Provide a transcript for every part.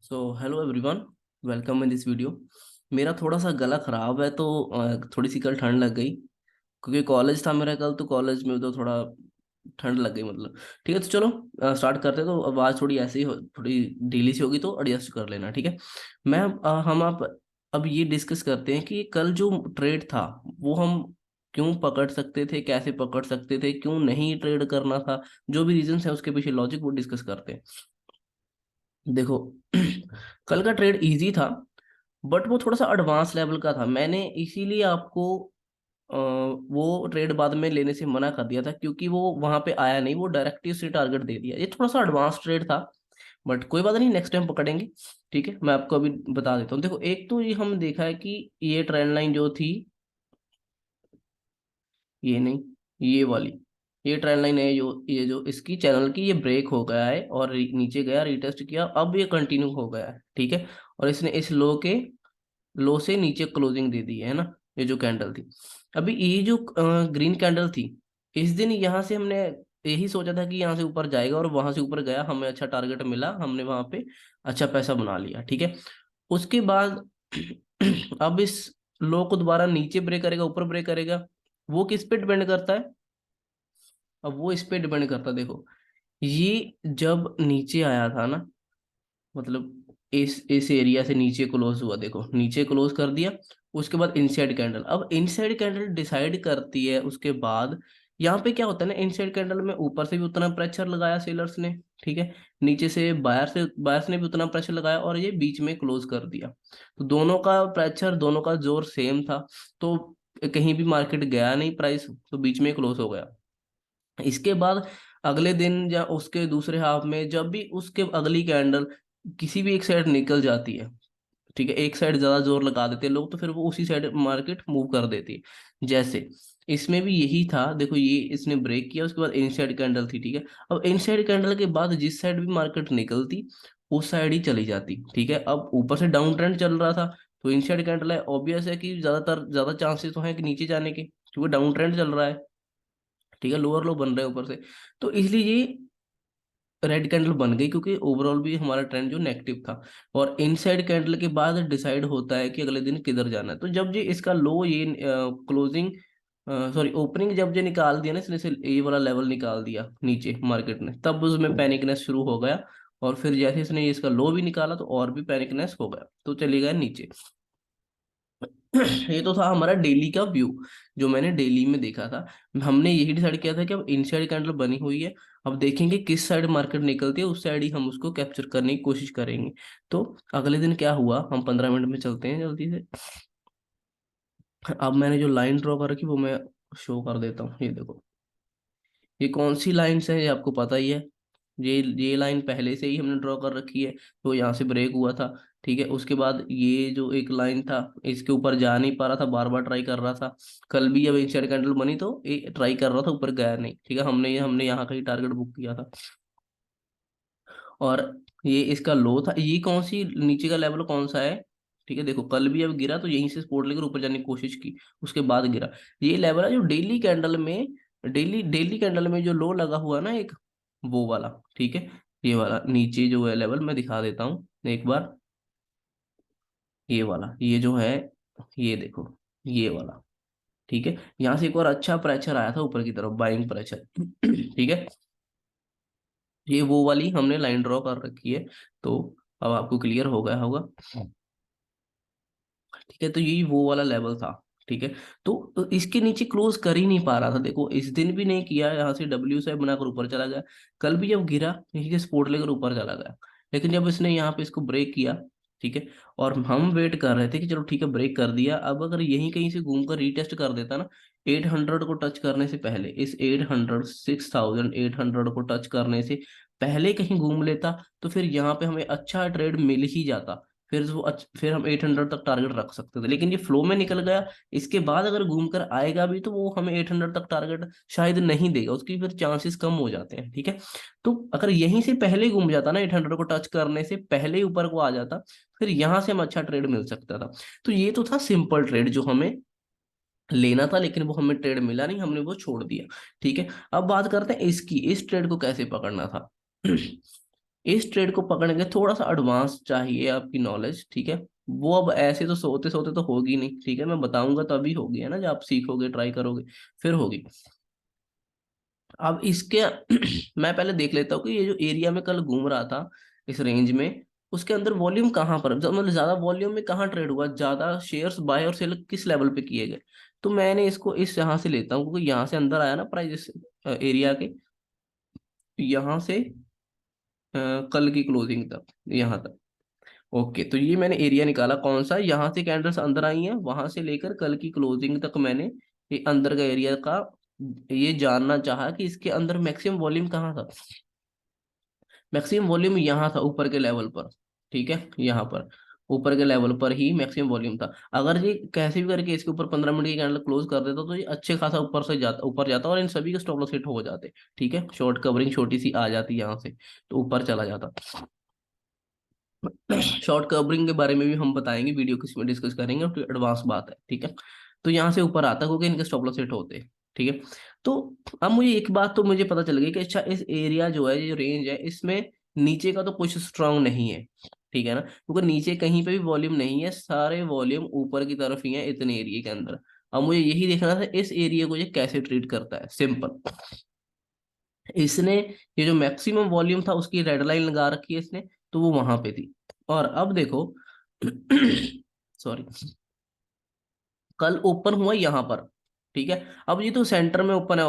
So hello everyone, welcome in this video. मेरा थोड़ा सा गला खराब है तो थोड़ी सी कल ठंड लग गई क्योंकि कॉलेज था मेरा कल, तो कॉलेज में तो थोड़ा ठंड लग गई मतलब। ठीक है, तो चलो स्टार्ट करते हैं। तो आवाज़ थोड़ी ऐसे ही थोड़ी ढीली सी होगी तो एडजस्ट कर लेना, ठीक है। मैं हम आप अब ये डिस्कस करते हैं कि कल जो ट्रेड था वो हम क्यों पकड़ सकते थे, कैसे पकड़ सकते थे, क्यों नहीं ट्रेड करना था, जो भी रीजंस है उसके पीछे लॉजिक वो डिस्कस करते हैं। देखो कल का ट्रेड इजी था बट वो थोड़ा सा एडवांस लेवल का था। मैंने इसीलिए आपको वो ट्रेड बाद में लेने से मना कर दिया था क्योंकि वो वहां पे आया नहीं, वो डायरेक्ट ही टारगेट दे दिया। ये थोड़ा सा एडवांस ट्रेड था बट कोई बात नहीं, नेक्स्ट टाइम पकड़ेंगे। ठीक है, मैं आपको अभी बता देता हूँ। देखो, एक तो ये हम देखा है कि ये ट्रेंड लाइन जो थी, ये नहीं, ये वाली, ये ट्रेंड लाइन है, जो ये जो इसकी चैनल की ये ब्रेक हो गया है और नीचे गया, रीटेस्ट किया, अब ये कंटिन्यू हो गया है। ठीक है, और इसने इस लो से नीचे क्लोजिंग दे दी है ना। ये जो कैंडल थी, अभी ये जो ग्रीन कैंडल थी, इस दिन यहाँ से हमने यही सोचा था कि यहाँ से ऊपर जाएगा और वहां से ऊपर गया, हमें अच्छा टारगेट मिला, हमने वहां पे अच्छा पैसा बना लिया। ठीक है, उसके बाद अब इस लो को दोबारा नीचे ब्रेक करेगा, ऊपर ब्रेक करेगा, वो किस पे डिपेंड करता है? अब वो इस पे डिपेंड करता है। देखो, ये जब नीचे आया था ना, मतलब इस एरिया से नीचे क्लोज हुआ, देखो नीचे क्लोज कर दिया। उसके बाद इनसाइड कैंडल, अब इनसाइड कैंडल डिसाइड करती है उसके बाद यहाँ पे क्या होता है ना, इनसाइड कैंडल में ऊपर से भी उतना प्रेशर लगाया सेलर्स ने, ठीक है, नीचे से बायर्स ने भी उतना प्रेशर लगाया और ये बीच में क्लोज कर दिया। तो दोनों का प्रेशर, दोनों का जोर सेम था, तो कहीं भी मार्केट गया नहीं प्राइस, तो बीच में क्लोज हो गया। इसके बाद अगले दिन या उसके दूसरे हाफ में जब भी उसके अगली कैंडल किसी भी एक साइड निकल जाती है, ठीक है, एक साइड ज्यादा जोर लगा देते हैं लोग, तो फिर वो उसी साइड मार्केट मूव कर देती है। जैसे इसमें भी यही था, देखो ये इसने ब्रेक किया, उसके बाद इनसाइड कैंडल थी। ठीक है, अब इनसाइड कैंडल के बाद जिस साइड भी मार्केट निकलती उस साइड ही चली जाती। ठीक है, अब ऊपर से डाउन ट्रेंड चल रहा था तो इनसाइड कैंडल है, ऑब्वियस है कि ज्यादा चांसेस तो हैं कि नीचे जाने के, क्योंकि डाउन ट्रेंड चल रहा है। ठीक है, लोअर लो बन रहे हैं ऊपर से, तो इसलिए ये रेड कैंडल बन गई क्योंकि ओवरऑल भी हमारा ट्रेंड जो नेगेटिव था। और इनसाइड कैंडल के बाद डिसाइड होता है कि अगले दिन किधर जाना है। तो जब ये इसका लो, ये क्लोजिंग, सॉरी ओपनिंग, जब ये निकाल दिया ना इसने से, ये वाला लेवल निकाल दिया नीचे मार्केट ने, तब उसमें पैनिकनेस शुरू हो गया। और फिर जैसे इसने इसका लो भी निकाला तो और भी पैनिकनेस हो गया, तो चले गए नीचे। ये तो था हमारा डेली का व्यू, जो मैंने डेली में देखा था। हमने यही डिसाइड किया था कि अब इनसाइड कैंडल बनी हुई है, अब देखेंगे किस साइड मार्केट निकलती है, उस साइड ही हम उसको कैप्चर करने की कोशिश करेंगे। तो अगले दिन क्या हुआ, हम 15 मिनट में चलते हैं जल्दी से। अब मैंने जो लाइन ड्रॉ कर रखी वो मैं शो कर देता हूँ। ये देखो, ये कौन सी लाइन्स है, ये आपको पता ही है। ये लाइन पहले से ही हमने ड्रॉ कर रखी है, तो यहाँ से ब्रेक हुआ था। ठीक है, उसके बाद ये जो एक लाइन था, इसके ऊपर जा नहीं पा रहा था, बार बार ट्राई कर रहा था। कल भी जब इनसाइड कैंडल बनी तो ये ट्राई कर रहा था, ऊपर गया नहीं। ठीक है, हमने यहाँ का ही टारगेट बुक किया था। और ये इसका लो था, ये कौन सी नीचे का लेवल कौन सा है? ठीक है, देखो कल भी अब गिरा तो यहीं से सपोर्ट लेकर ऊपर जाने की कोशिश की, उसके बाद गिरा। ये लेवल है जो डेली कैंडल में, डेली डेली कैंडल में जो लो लगा हुआ है ना एक, वो वाला। ठीक है, ये वाला नीचे जो है लेवल मैं दिखा देता हूँ एक बार। ये वाला, ये जो है, ये देखो, ये वाला। ठीक है, यहाँ से एक और अच्छा प्रेशर आया था ऊपर की तरफ, बाइंग प्रेशर। ठीक है, ये वो वाली हमने लाइन ड्रॉ कर रखी है, तो अब आपको क्लियर हो गया होगा। ठीक है, तो यही वो वाला लेवल था। ठीक है, तो इसके नीचे क्लोज कर ही नहीं पा रहा था, देखो इस दिन भी नहीं किया, यहाँ से डब्ल्यू से बनाकर ऊपर चला गया। कल भी जब गिरा यही के सपोर्ट लेकर ऊपर चला गया, लेकिन जब इसने यहाँ पे इसको ब्रेक किया, ठीक है, और हम वेट कर रहे थे कि चलो ठीक है ब्रेक कर दिया, अब अगर यहीं कहीं से घूमकर रीटेस्ट कर देता ना, 800 को टच करने से पहले, इस 800, 6800 को टच करने से पहले कहीं घूम लेता, तो फिर यहाँ पे हमें अच्छा ट्रेड मिल ही जाता। फिर हम 800 तक टारगेट रख सकते थे, लेकिन ये फ्लो में निकल गया। इसके बाद अगर घूम कर आएगा भी तो वो हमें 800 तक टारगेट शायद नहीं देगा, उसकी फिर चांसेस कम हो जाते हैं। ठीक है, तो अगर यहीं से पहले ही घूम जाता ना, 800 को टच करने से पहले ही ऊपर को आ जाता, फिर यहाँ से हम अच्छा ट्रेड मिल सकता था। तो ये तो था सिंपल ट्रेड जो हमें लेना था, लेकिन वो हमें ट्रेड मिला नहीं, हमने वो छोड़ दिया। ठीक है, अब बात करते हैं इसकी, इस ट्रेड को कैसे पकड़ना था। इस ट्रेड को पकड़ने के थोड़ा सा एडवांस चाहिए आपकी नॉलेज, ठीक है। वो अब ऐसे तो सोते सोते तो होगी नहीं, ठीक है, मैं बताऊंगा तभी होगी, है ना, जब आप सीखोगे ट्राई करोगे फिर होगी। अब इसके मैं पहले देख लेता हूँ कि ये जो एरिया में कल घूम रहा था इस रेंज में, उसके अंदर वॉल्यूम कहाँ पर, मतलब ज्यादा वॉल्यूम में कहाँ ट्रेड हुआ, ज्यादा शेयर्स बाय और सेल किस लेवल पे किए गए। तो मैंने इसको इस यहाँ से लेता हूँ, क्योंकि यहाँ से अंदर आया ना प्राइस एरिया के, यहाँ से कल की क्लोजिंग तक, यहाँ तक। ओके, तो ये मैंने एरिया निकाला कौन सा, यहाँ से कैंडल्स अंदर आई हैं, वहां से लेकर कल की क्लोजिंग तक मैंने ये अंदर का एरिया का ये जानना चाहा कि इसके अंदर मैक्सिमम वॉल्यूम कहाँ था। मैक्सिमम वॉल्यूम यहाँ था ऊपर के लेवल पर, ठीक है, यहाँ पर ऊपर के लेवल पर ही मैक्सिमम वॉल्यूम था। अगर ये कैसे भी करके इसके ऊपर 15 मिनट की कैंडल क्लोज कर देता तो ये अच्छे खासा ऊपर जाता और इन सभी के स्टॉप लॉस हिट हो जाते, ठीक है, शॉर्ट कवरिंग छोटी सी आ जाती यहाँ से तो ऊपर चला जाता। शॉर्ट कवरिंग के बारे में भी हम बताएंगे, वीडियो किसी में डिस्कस करेंगे, तो एडवांस बात है, ठीक है। तो यहाँ से ऊपर आता क्योंकि इनके स्टॉप लॉस हिट होते हैं, ठीक है। तो अब मुझे एक बात तो मुझे पता चल गई कि अच्छा इस एरिया जो है, ये जो रेंज है, इसमें नीचे का तो कुछ स्ट्रांग नहीं है, ठीक है ना, क्योंकि नीचे कहीं पे भी वॉल्यूम नहीं है, सारे वॉल्यूम ऊपर की तरफ ही है इतने एरिया के अंदर। अब मुझे यही देखना था इस एरिया को ये कैसे ट्रीट करता है, सिंपल। इसने ये जो मैक्सिमम वॉल्यूम था उसकी रेड लाइन लगा रखी है इसने, तो वो वहां पे थी। और अब देखो सॉरी, कल ओपन हुआ यहाँ पर, ठीक है। अब ये तो सेंटर में ओपन है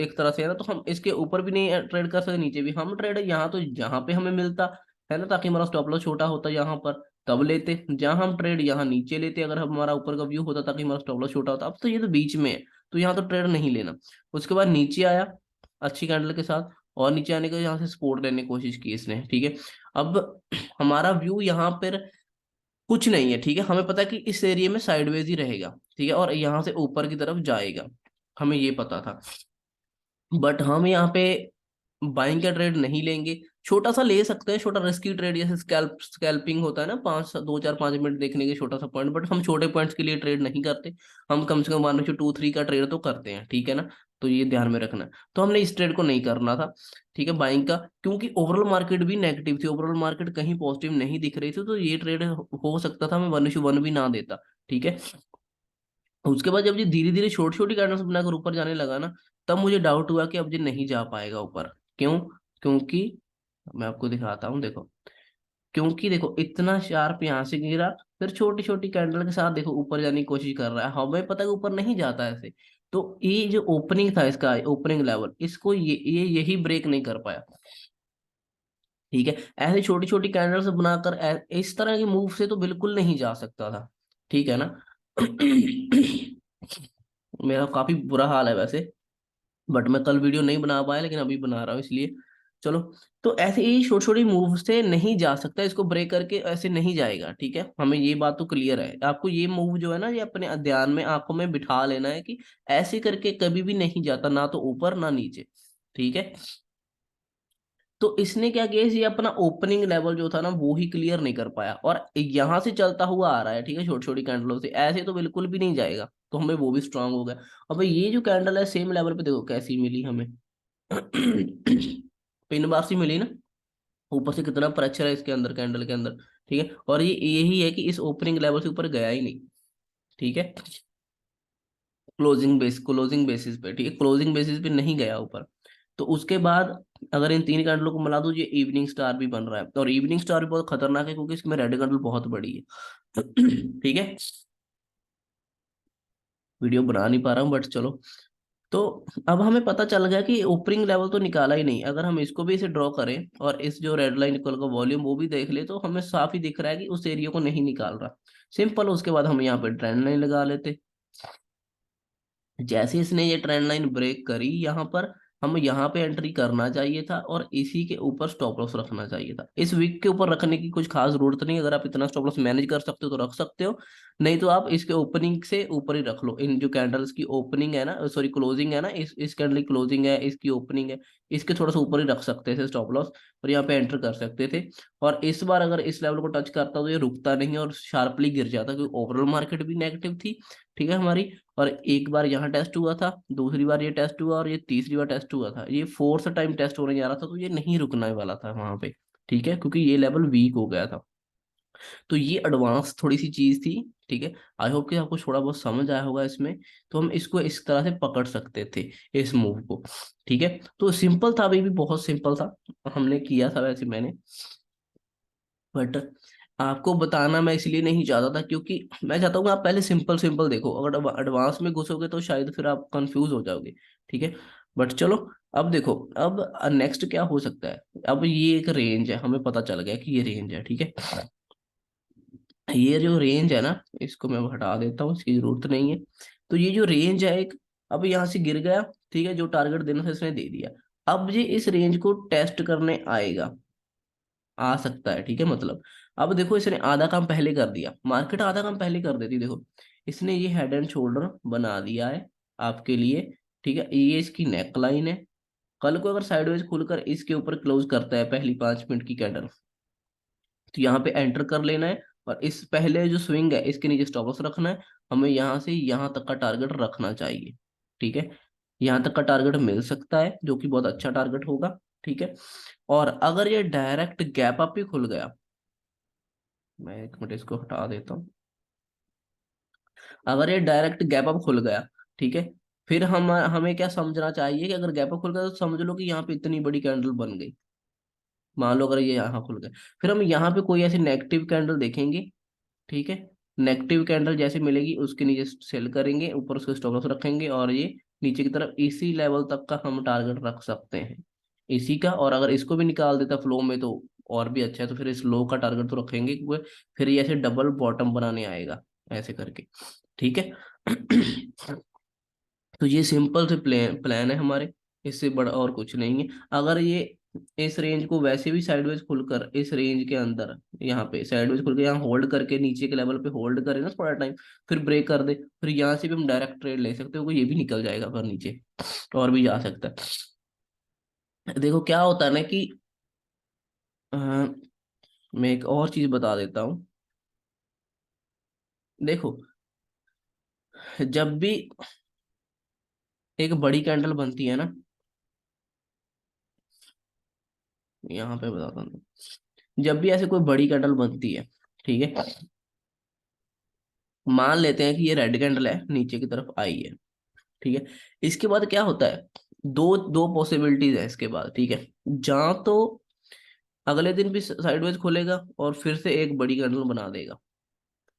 एक तरह से, है ना, तो हम इसके ऊपर भी नहीं ट्रेड कर सकते, नीचे भी हम ट्रेड यहाँ तो जहाँ पे हमें मिलता है ना, ताकि हमारा स्टॉप लॉस छोटा होता यहाँ पर तब लेते, जहाँ हम ट्रेड यहाँ नीचे लेते अगर हमारा ऊपर का व्यू होता ताकि हमारा स्टॉप लॉस छोटा होता। अब तो ये तो बीच में है, तो यहाँ तो ट्रेड नहीं लेना। उसके बाद नीचे आया अच्छी कैंडल के साथ, और नीचे आने के यहाँ से सपोर्ट लेने की कोशिश की इसने, ठीक है। अब हमारा व्यू यहाँ पर कुछ नहीं है, ठीक है, हमें पता है कि इस एरिया में साइडवेज ही रहेगा, ठीक है, और यहाँ से ऊपर की तरफ जाएगा, हमें ये पता था। बट हम यहाँ पे बाइंग का ट्रेड नहीं लेंगे, छोटा सा ले सकते हैं, छोटा रिस्की ट्रेड, जैसे स्कैल्पिंग होता है ना, 2 4 5 मिनट देखने के छोटा सा पॉइंट, बट हम छोटे पॉइंट्स के लिए ट्रेड नहीं करते। हम कम से कम 1/2 3 का ट्रेड तो करते हैं, ठीक है ना। तो ये ध्यान में रखना है। तो हमने इस ट्रेड को नहीं करना था, ठीक है, बाइंग का, क्योंकि ओवरऑल मार्केट भी नेगेटिव थी, ओवरऑल मार्केट कहीं पॉजिटिव नहीं दिख रही थी, तो ये ट्रेड हो सकता था मैं 1/1 भी ना देता, ठीक है। उसके बाद जब ये धीरे धीरे छोटी छोटी कैंडल्स बनाकर ऊपर जाने लगा ना, तब मुझे डाउट हुआ कि अब ये नहीं जा पाएगा ऊपर। क्यों? क्योंकि मैं आपको दिखाता हूँ, देखो, क्योंकि देखो इतना शार्प यहाँ से गिरा, फिर छोटी छोटी कैंडल के साथ देखो ऊपर जाने की कोशिश कर रहा है, हमें पता है कि ऊपर नहीं जाता ऐसे। तो ये जो ओपनिंग था इसका, ओपनिंग लेवल, इसको ये यही ब्रेक नहीं कर पाया, ठीक है। ऐसे छोटी छोटी कैंडल्स बनाकर इस तरह के मूव से तो बिल्कुल नहीं जा सकता था, ठीक है ना। मेरा काफी बुरा हाल है वैसे, बट मैं कल वीडियो नहीं बना पाया, लेकिन अभी बना रहा हूँ इसलिए। चलो, तो ऐसे ही छोटी छोटी मूव से नहीं जा सकता, इसको ब्रेक करके ऐसे नहीं जाएगा, ठीक है, हमें ये बात तो क्लियर है। आपको ये मूव जो है ना, ये अपने ध्यान में आंखों में बिठा लेना है कि ऐसे करके कभी भी नहीं जाता, ना तो ऊपर ना नीचे, ठीक है। तो इसने क्या किया, ये अपना ओपनिंग लेवल जो था ना वो ही क्लियर नहीं कर पाया, और यहाँ से चलता हुआ आ रहा है, ठीक है, छोटी छोटी कैंडलों से, ऐसे तो बिल्कुल भी नहीं जाएगा, तो हमें वो भी स्ट्रांग हो गया। अब ये जो कैंडल है सेम लेवल पे देखो कैसी मिली हमें, पिन बार सी मिली ना, ऊपर से कितना प्रेशर है इसके अंदर, कैंडल के अंदर, ठीक है। और ये यही है कि इस ओपनिंग लेवल से ऊपर गया ही नहीं, ठीक है, क्लोजिंग बेसिस पे, ठीक है, क्लोजिंग बेसिस पे नहीं गया ऊपर। तो उसके बाद अगर इन तीन कैंडलों को मिला दो, ये इवनिंग स्टार भी बन रहा है, और इवनिंग स्टार भी बहुत खतरनाक है क्योंकि इसमें रेड कैंडल बहुत बड़ी है। ठीक है, वीडियो बना नहीं पा रहा हूँ बट चलो। तो अब हमें पता चल गया कि ओपनिंग लेवल तो निकाला ही नहीं, अगर हम इसको भी इसे ड्रॉ करें और इस जो रेड लाइन इक्वल का वॉल्यूम वो भी देख ले, तो हमें साफ ही दिख रहा है कि उस एरिया को नहीं निकाल रहा, सिंपल। उसके बाद हम यहाँ पे ट्रेंड लाइन लगा लेते, जैसे इसने ये ट्रेंड लाइन ब्रेक करी यहाँ पर, हम यहाँ पे एंट्री करना चाहिए था और इसी के ऊपर स्टॉप लॉस रखना चाहिए था। इस वीक के ऊपर रखने की कुछ खास जरूरत नहीं, अगर आप इतना स्टॉप लॉस मैनेज कर सकते हो तो रख सकते हो, नहीं तो आप इसके ओपनिंग से ऊपर ही रख लो। इन जो कैंडल्स की ओपनिंग है ना, सॉरी क्लोजिंग है ना, इस कैंडल की क्लोजिंग है, इसकी ओपनिंग है, इसके थोड़ा सा ऊपर ही रख सकते थे स्टॉप लॉस, और यहाँ पे एंटर कर सकते थे। और इस बार अगर इस लेवल को टच करता तो ये रुकता नहीं और शार्पली गिर जाता, क्योंकि ओवरऑल मार्केट भी नेगेटिव थी, ठीक है, हमारी। और एक बार यहाँ टेस्ट हुआ था, दूसरी बार ये टेस्ट हुआ, और ये तीसरी बार टेस्ट हुआ था, ये फोर्थ टाइम टेस्ट होने जा रहा था, तो ये नहीं रुकने वाला था वहां पे, ठीक है, क्योंकि ये लेवल वीक हो गया था। तो ये एडवांस थोड़ी सी चीज थी। ठीक है, आई होप कि आपको थोड़ा बहुत समझ आया होगा इसमें। तो हम इसको इस तरह से पकड़ सकते थे, इस मूव को। ठीक है, तो सिंपल था, अभी भी बहुत सिंपल था, हमने किया था वैसे मैंने। बट आपको बताना मैं इसलिए नहीं चाहता था, क्योंकि मैं चाहता हूँ कि आप पहले सिंपल सिंपल देखो, अगर एडवांस में घुसोगे तो शायद फिर आप कंफ्यूज हो जाओगे। ठीक है, बट चलो, अब देखो, अब नेक्स्ट क्या हो सकता है। अब ये एक रेंज है, हमें पता चल गया कि ये रेंज है। ठीक है, ये जो रेंज है ना, इसको मैं हटा देता हूँ, इसकी जरूरत नहीं है। तो ये जो रेंज है एक, अब यहाँ से गिर गया। ठीक है, जो टारगेट देना था इसने दे दिया। अब ये इस रेंज को टेस्ट करने आएगा, आ सकता है। ठीक है, मतलब अब देखो, इसने आधा काम पहले कर दिया, मार्केट आधा काम पहले कर देती, देखो इसने ये हेड एंड शोल्डर बना दिया है आपके लिए। ठीक है, ये इसकी नेक लाइन है। कल को अगर साइडवेज खुलकर इसके ऊपर क्लोज करता है पहली 5 मिनट की कैंडल, तो यहाँ पे एंटर कर लेना है। और इस पहले जो स्विंग है इसके नीचे स्टॉप लॉस रखना है। हमें यहाँ से यहाँ तक का टारगेट रखना चाहिए। ठीक है, यहाँ तक का टारगेट मिल सकता है, जो कि बहुत अच्छा टारगेट होगा। ठीक है, और अगर ये डायरेक्ट गैप अप ही खुल गया, मैं एक मिनट इसको हटा देता हूँ। अगर ये डायरेक्ट गैप अप खुल गया, ठीक है, फिर हम हमें क्या समझना चाहिए कि अगर गैप अप खुल गया तो समझ लो कि यहाँ पे इतनी बड़ी कैंडल बन गई। मान लो अगर ये यहाँ खुल गया, फिर हम यहाँ पे कोई ऐसी नेगेटिव कैंडल देखेंगे। ठीक है, नेगेटिव कैंडल जैसे मिलेगी उसके नीचे सेल करेंगे, ऊपर उसको स्टॉप लॉस रखेंगे, और ये नीचे की तरफ इसी लेवल तक का हम टारगेट रख सकते हैं, इसी का। और अगर इसको भी निकाल देता फ्लो में तो और भी अच्छा है, तो फिर इस लो का टारगेट तो रखेंगे, क्योंकि फिर ये ऐसे डबल बॉटम बनाने आएगा, ऐसे करके। ठीक है। तो ये सिंपल से प्लान प्लान है हमारे, इससे बड़ा और कुछ नहीं है। अगर ये इस रेंज को वैसे भी साइडवेज खुलकर इस रेंज के अंदर, यहाँ पे साइडवेज खुल के यहाँ होल्ड करके नीचे के लेवल पे होल्ड करे ना थोड़ा टाइम, फिर ब्रेक कर दे, फिर यहाँ से भी हम डायरेक्ट ट्रेड ले सकते हो, ये भी निकल जाएगा पर नीचे, और भी जा सकता है। देखो क्या होता है ना कि अ, मैं एक और चीज बता देता हूँ। देखो, जब भी एक बड़ी कैंडल बनती है ना, यहाँ पे बताता हूँ, जब भी ऐसे कोई बड़ी कैंडल बनती है, ठीक है, मान लेते हैं कि ये रेड कैंडल है, नीचे की तरफ आई है। ठीक है, इसके बाद क्या होता है, दो दो पॉसिबिलिटीज है इसके बाद। ठीक है, जहां तो अगले दिन भी साइडवेज खोलेगा और फिर से एक बड़ी कैंडल बना देगा।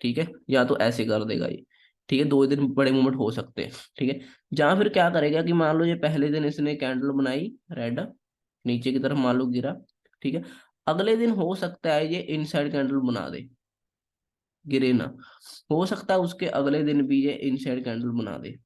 ठीक है, या तो ऐसे कर देगा ये। ठीक है, 2 दिन बड़े मूवमेंट हो सकते हैं। ठीक है, जहां फिर क्या करेगा कि मान लो ये पहले दिन इसने कैंडल बनाई रेड, नीचे की तरफ मान लो गिरा। ठीक है, अगले दिन हो सकता है ये इनसाइड कैंडल बना दे, गिरे ना। हो सकता है उसके अगले दिन भी ये इनसाइड कैंडल बना दे,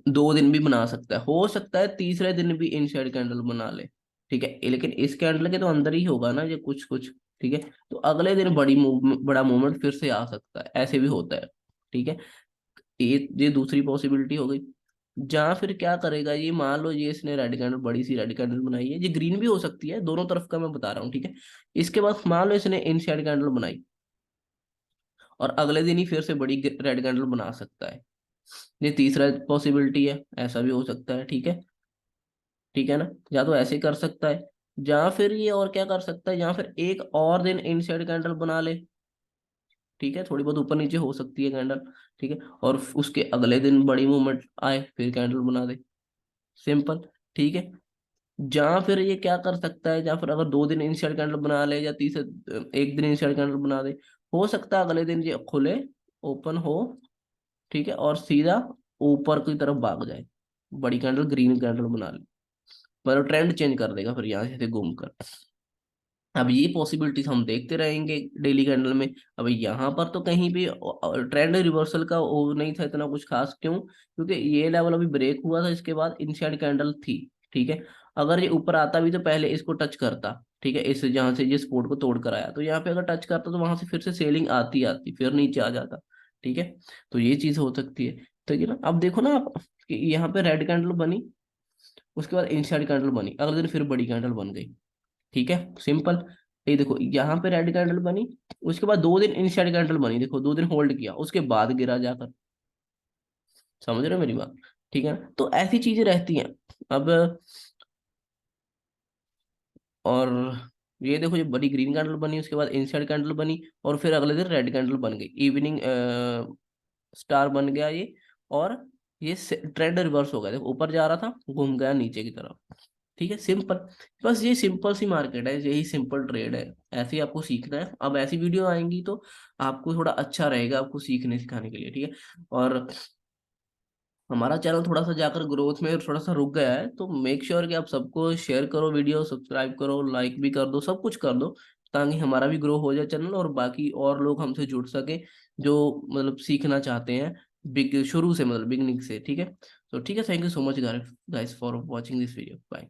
2 दिन भी बना सकता है, हो सकता है तीसरे दिन भी इनसाइड कैंडल बना ले। ठीक है, लेकिन इस कैंडल के तो अंदर ही होगा ना ये कुछ कुछ। ठीक है, तो अगले दिन बड़ा मूवमेंट फिर से आ सकता है, ऐसे भी होता है। ठीक है, ये दूसरी पॉसिबिलिटी हो गई। जहाँ फिर क्या करेगा ये, मान लो ये इसने रेड कैंडल, बड़ी सी रेड कैंडल बनाई है, ये ग्रीन भी हो सकती है, दोनों तरफ का मैं बता रहा हूँ। ठीक है, इसके बाद मान लो इसने इनसाइड कैंडल बनाई, और अगले दिन ही फिर से बड़ी रेड कैंडल बना सकता है। ये तीसरा पॉसिबिलिटी है, ऐसा भी हो सकता है। ठीक है, ठीक है ना, या तो ऐसे कर सकता है, या फिर ये और क्या कर सकता है, या फिर एक और दिन इनसाइड कैंडल बना ले। ठीक है, थोड़ी बहुत ऊपर नीचे हो सकती है कैंडल। ठीक है, और उसके अगले दिन बड़ी मूवमेंट आए फिर कैंडल बना दे, सिंपल। ठीक है, या फिर ये क्या कर सकता है, या फिर अगर 2 दिन इनसाइड कैंडल बना ले, या तीसरे एक दिन इनसाइड कैंडल बना दे, हो सकता है अगले दिन ये खुले, ओपन हो, ठीक है, और सीधा ऊपर की तरफ भाग जाए, बड़ी कैंडल ग्रीन कैंडल बना ले, मतलब ट्रेंड चेंज कर देगा फिर यहाँ से घूम कर। अब ये पॉसिबिलिटीज हम देखते रहेंगे डेली कैंडल में। अब यहाँ पर तो कहीं भी ट्रेंड रिवर्सल का वो नहीं था इतना कुछ खास, क्यों, क्योंकि ये लेवल अभी ब्रेक हुआ था, इसके बाद इनसाइड कैंडल थी। ठीक है, अगर ये ऊपर आता भी तो पहले इसको टच करता। ठीक है, इस जहाँ से ये सपोर्ट को तोड़ कर आया, तो यहाँ पे अगर टच करता तो वहां से फिर से सेलिंग आती आती फिर नीचे आ जाता। ठीक है, तो ये चीज हो सकती है। तो ये ना, अब देखो ना आप कि यहाँ पे रेड कैंडल बनी, उसके बाद इनसाइड कैंडल बनी, अगले दिन फिर बड़ी कैंडल बन गई। ठीक है, सिंपल। ये देखो यहाँ पे रेड कैंडल बनी, उसके बाद 2 दिन इनसाइड कैंडल बनी, देखो 2 दिन होल्ड किया, उसके बाद गिरा जाकर। समझ रहे हो मेरी बात। ठीक है ना? तो ऐसी चीजें रहती हैं। अब और ये देखो, ये बड़ी ग्रीन कैंडल बनी, उसके बाद इनसाइड कैंडल बनी, और फिर अगले दिन रेड कैंडल बन गई, इवनिंग स्टार बन गया ये। और ये ट्रेंड रिवर्स हो गया, देखो ऊपर जा रहा था, घूम गया नीचे की तरफ। ठीक है, सिंपल। बस ये सिंपल सी मार्केट है, यही सिंपल ट्रेड है। ऐसे ही आपको सीखना है। अब ऐसी वीडियो आएंगी तो आपको थोड़ा अच्छा रहेगा, आपको सीखने सिखाने के लिए, ठीक है। और हमारा चैनल थोड़ा सा जाकर ग्रोथ में थोड़ा सा रुक गया है, तो मेक श्योर कि आप सबको शेयर करो, वीडियो सब्सक्राइब करो, लाइक भी कर दो, सब कुछ कर दो, ताकि हमारा भी ग्रो हो जाए चैनल, और बाकी और लोग हमसे जुड़ सके जो मतलब सीखना चाहते हैं बिग शुरू से, मतलब बिगनिंग से। ठीक है, तो ठीक है, thank you so much guys for watching this video, bye.